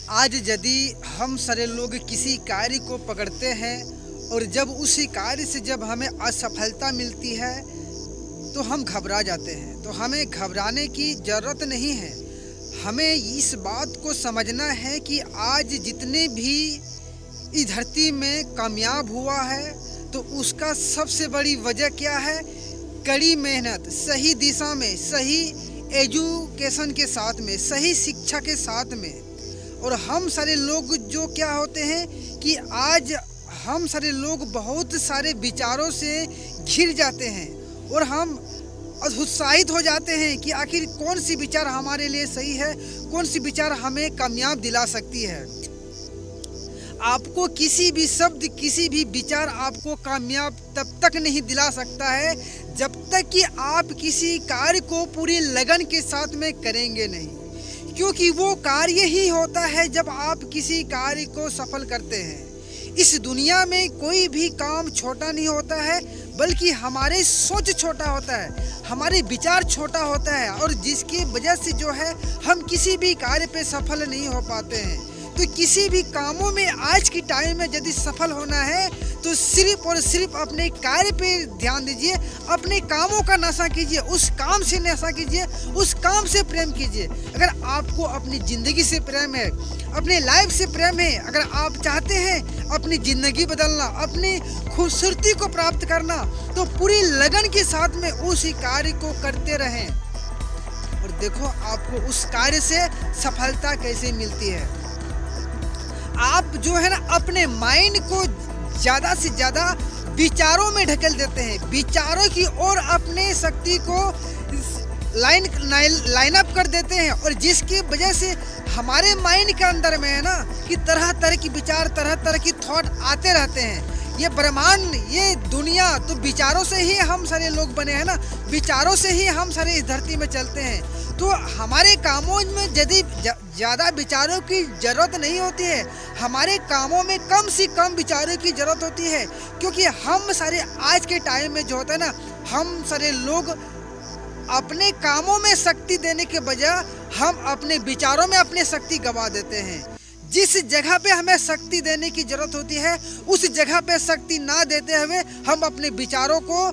आज यदि हम सारे लोग किसी कार्य को पकड़ते हैं और जब उसी कार्य से जब हमें असफलता मिलती है तो हम घबरा जाते हैं। तो हमें घबराने की ज़रूरत नहीं है। हमें इस बात को समझना है कि आज जितने भी इस धरती में कामयाब हुआ है तो उसका सबसे बड़ी वजह क्या है? कड़ी मेहनत, सही दिशा में, सही एजुकेशन के साथ में, सही शिक्षा के साथ में। और हम सारे लोग जो क्या होते हैं कि आज हम सारे लोग बहुत सारे विचारों से घिर जाते हैं और हम उत्साहित हो जाते हैं कि आखिर कौन सी विचार हमारे लिए सही है, कौन सी विचार हमें कामयाब दिला सकती है। आपको किसी भी शब्द, किसी भी विचार आपको कामयाब तब तक नहीं दिला सकता है जब तक कि आप किसी कार्य को पूरी लगन के साथ में करेंगे नहीं। क्योंकि वो कार्य ही होता है जब आप किसी कार्य को सफल करते हैं। इस दुनिया में कोई भी काम छोटा नहीं होता है, बल्कि हमारे सोच छोटा होता है, हमारे विचार छोटा होता है, और जिसकी वजह से जो है हम किसी भी कार्य पे सफल नहीं हो पाते हैं। तो किसी भी कामों में आज की टाइम में यदि सफल होना है तो सिर्फ और सिर्फ अपने कार्य पे ध्यान दीजिए, अपने कामों का नशा कीजिए, उस काम से नशा कीजिए, उस काम से प्रेम कीजिए। अगर आपको अपनी ज़िंदगी से प्रेम है, अपने लाइफ से प्रेम है, अगर आप चाहते हैं अपनी ज़िंदगी बदलना, अपनी खूबसूरती को प्राप्त करना, तो पूरी लगन के साथ में उस कार्य को करते रहें और देखो आपको उस कार्य से सफलता कैसे मिलती है। आप जो है ना अपने माइंड को ज़्यादा से ज़्यादा विचारों में ढकेल देते हैं, विचारों की ओर अपने शक्ति को लाइन अप कर देते हैं, और जिसकी वजह से हमारे माइंड के अंदर में है ना कि तरह तरह की विचार, तरह तरह की थॉट आते रहते हैं। ये ब्रह्मांड, ये दुनिया तो विचारों से ही हम सारे लोग बने हैं ना, विचारों से ही हम सारे इस धरती में चलते हैं। तो हमारे कामों में यदि ज़्यादा विचारों की ज़रूरत नहीं होती है, हमारे कामों में कम से कम विचारों की ज़रूरत होती है। क्योंकि हम सारे आज के टाइम में जो होता है ना, हम सारे लोग अपने कामों में शक्ति देने के बजाय हम अपने विचारों में अपनी शक्ति गंवा देते हैं। जिस जगह पे हमें शक्ति देने की ज़रूरत होती है उस जगह पे शक्ति ना देते हुए हम अपने विचारों को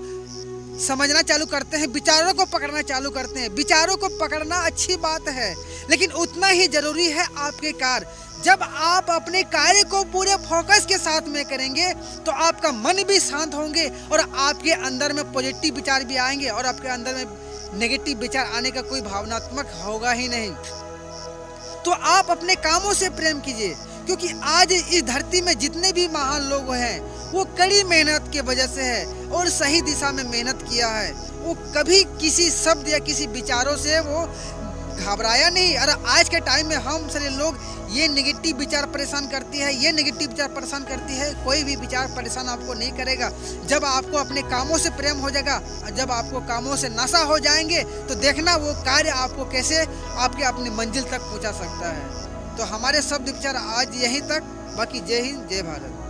समझना चालू करते हैं, विचारों को पकड़ना चालू करते हैं। विचारों को पकड़ना अच्छी बात है, लेकिन उतना ही ज़रूरी है आपके कार्य। जब आप अपने कार्य को पूरे फोकस के साथ में करेंगे तो आपका मन भी शांत होंगे और आपके अंदर में पॉजिटिव विचार भी आएंगे और आपके अंदर में नेगेटिव विचार आने का कोई भावनात्मक होगा ही नहीं। तो आप अपने कामों से प्रेम कीजिए, क्योंकि आज इस धरती में जितने भी महान लोग हैं वो कड़ी मेहनत के वजह से है और सही दिशा में मेहनत किया है। वो कभी किसी शब्द या किसी विचारों से वो घबराया नहीं। और आज के टाइम में हम सारे लोग ये नेगेटिव विचार परेशान करती है, ये नेगेटिव विचार परेशान करती है। कोई भी विचार परेशान आपको नहीं करेगा। जब आपको अपने कामों से प्रेम हो जाएगा, जब आपको कामों से नशा हो जाएंगे तो देखना वो कार्य आपको कैसे आपके अपनी मंजिल तक पहुंचा सकता है। तो हमारे शब्द विचार आज यहीं तक। बाकी जय हिंद, जय भारत।